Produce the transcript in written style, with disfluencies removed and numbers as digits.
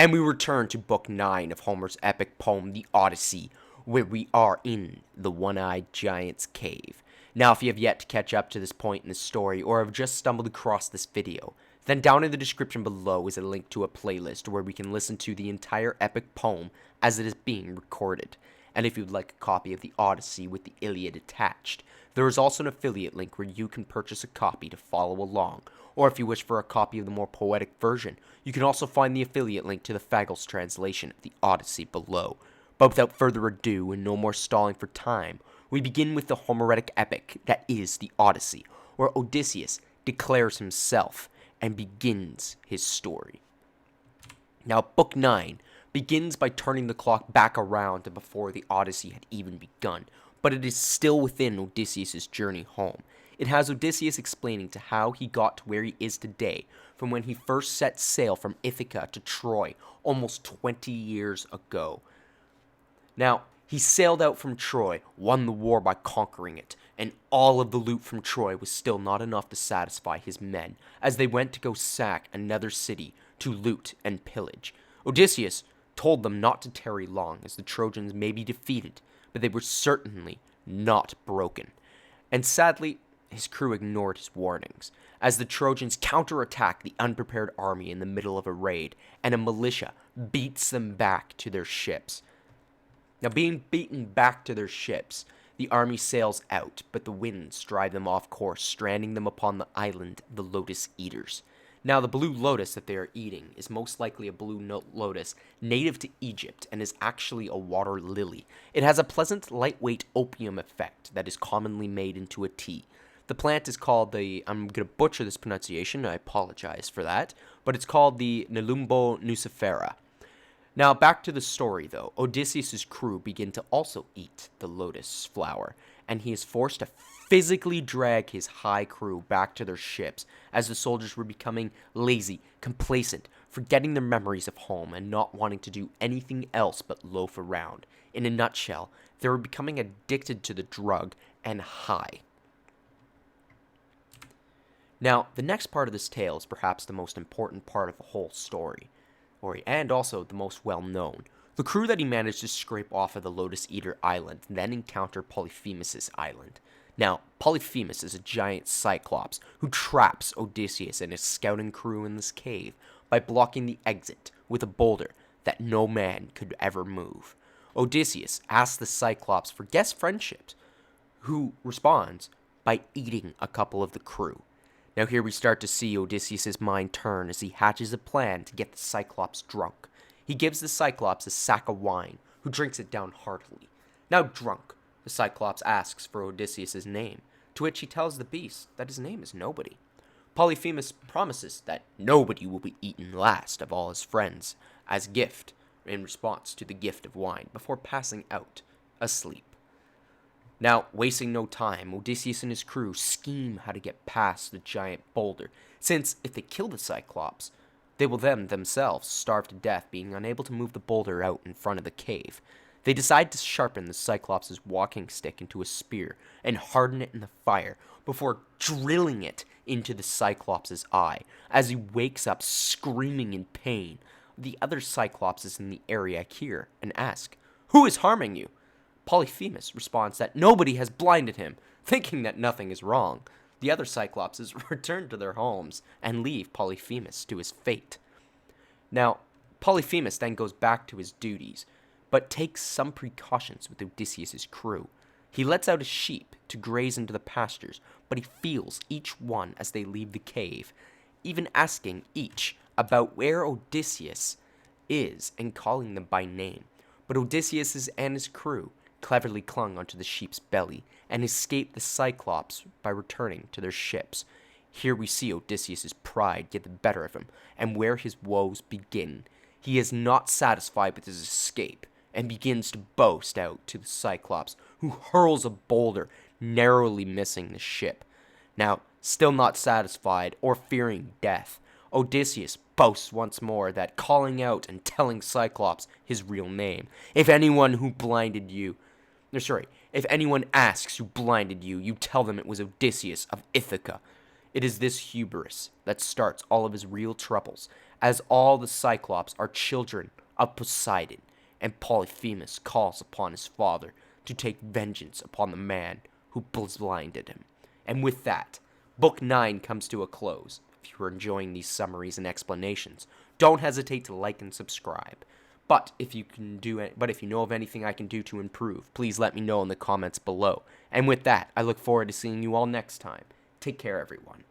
And we return to Book 9 of Homer's epic poem, The Odyssey, where we are in the One-Eyed Giant's cave. Now, if you have yet to catch up to this point in the story, or have just stumbled across this video, then down in the description below is a link to a playlist where we can listen to the entire epic poem as it is being recorded. And if you'd like a copy of the Odyssey with the Iliad attached, there is also an affiliate link where you can purchase a copy to follow along. Or if you wish for a copy of the more poetic version, you can also find the affiliate link to the Fagles translation of the Odyssey below. But without further ado and no more stalling for time, we begin with the Homeric epic that is the Odyssey, where Odysseus declares himself and begins his story. Now, Book 9 begins by turning the clock back around to before the Odyssey had even begun, but it is still within Odysseus' journey home. It has Odysseus explaining to how he got to where he is today, from when he first set sail from Ithaca to Troy almost 20 years ago. Now, he sailed out from Troy, won the war by conquering it, and all of the loot from Troy was still not enough to satisfy his men, as they went to go sack another city to loot and pillage. Odysseus told them not to tarry long, as the Trojans may be defeated, but they were certainly not broken. And sadly, his crew ignored his warnings, as the Trojans counterattack the unprepared army in the middle of a raid, and a militia beats them back to their ships. Now, being beaten back to their ships, the army sails out, but the winds drive them off course, stranding them upon the island of the Lotus Eaters. Now, the blue lotus that they are eating is most likely a blue lotus native to Egypt and is actually a water lily. It has a pleasant, lightweight opium effect that is commonly made into a tea. The plant is called I'm going to butcher this pronunciation, I apologize for that, but it's called the Nelumbo nucifera. Now, back to the story, though. Odysseus' crew begin to also eat the lotus flower, and he is forced to physically drag his high crew back to their ships, as the soldiers were becoming lazy, complacent, forgetting their memories of home, and not wanting to do anything else but loaf around. In a nutshell, they were becoming addicted to the drug and high. Now, the next part of this tale is perhaps the most important part of the whole story, and also the most well-known. The crew that he managed to scrape off of the Lotus Eater island then encounter Polyphemus' island. Now, Polyphemus is a giant cyclops who traps Odysseus and his scouting crew in this cave by blocking the exit with a boulder that no man could ever move. Odysseus asks the cyclops for guest friendships, who responds by eating a couple of the crew. Now here we start to see Odysseus' mind turn as he hatches a plan to get the Cyclops drunk. He gives the Cyclops a sack of wine, who drinks it down heartily. Now drunk, the Cyclops asks for Odysseus' name, to which he tells the beast that his name is Nobody. Polyphemus promises that nobody will be eaten last of all his friends, as gift, in response to the gift of wine, before passing out, asleep. Now, wasting no time, Odysseus and his crew scheme how to get past the giant boulder, since if they kill the Cyclops, they will themselves starve to death, being unable to move the boulder out in front of the cave. They decide to sharpen the Cyclops' walking stick into a spear and harden it in the fire before drilling it into the Cyclops' eye, as he wakes up screaming in pain. The other Cyclopses in the area hear and ask, "Who is harming you?" Polyphemus responds that nobody has blinded him, thinking that nothing is wrong. The other Cyclopses return to their homes and leave Polyphemus to his fate. Now, Polyphemus then goes back to his duties, but takes some precautions with Odysseus' crew. He lets out his sheep to graze into the pastures, but he feels each one as they leave the cave, even asking each about where Odysseus is and calling them by name. But Odysseus and his crew cleverly clung onto the sheep's belly and escaped the Cyclops by returning to their ships. Here we see Odysseus' pride get the better of him, and where his woes begin. He is not satisfied with his escape, and begins to boast out to the Cyclops, who hurls a boulder, narrowly missing the ship. Now, still not satisfied or fearing death, Odysseus boasts once more that calling out and telling Cyclops his real name. If anyone asks who blinded you, you tell them it was Odysseus of Ithaca. It is this hubris that starts all of his real troubles, as all the Cyclops are children of Poseidon, and Polyphemus calls upon his father to take vengeance upon the man who blinded him. And with that, Book 9 comes to a close. If you are enjoying these summaries and explanations, don't hesitate to like and subscribe. But if you know of anything I can do to improve, please let me know in the comments below. And with that, I look forward to seeing you all next time. Take care, everyone.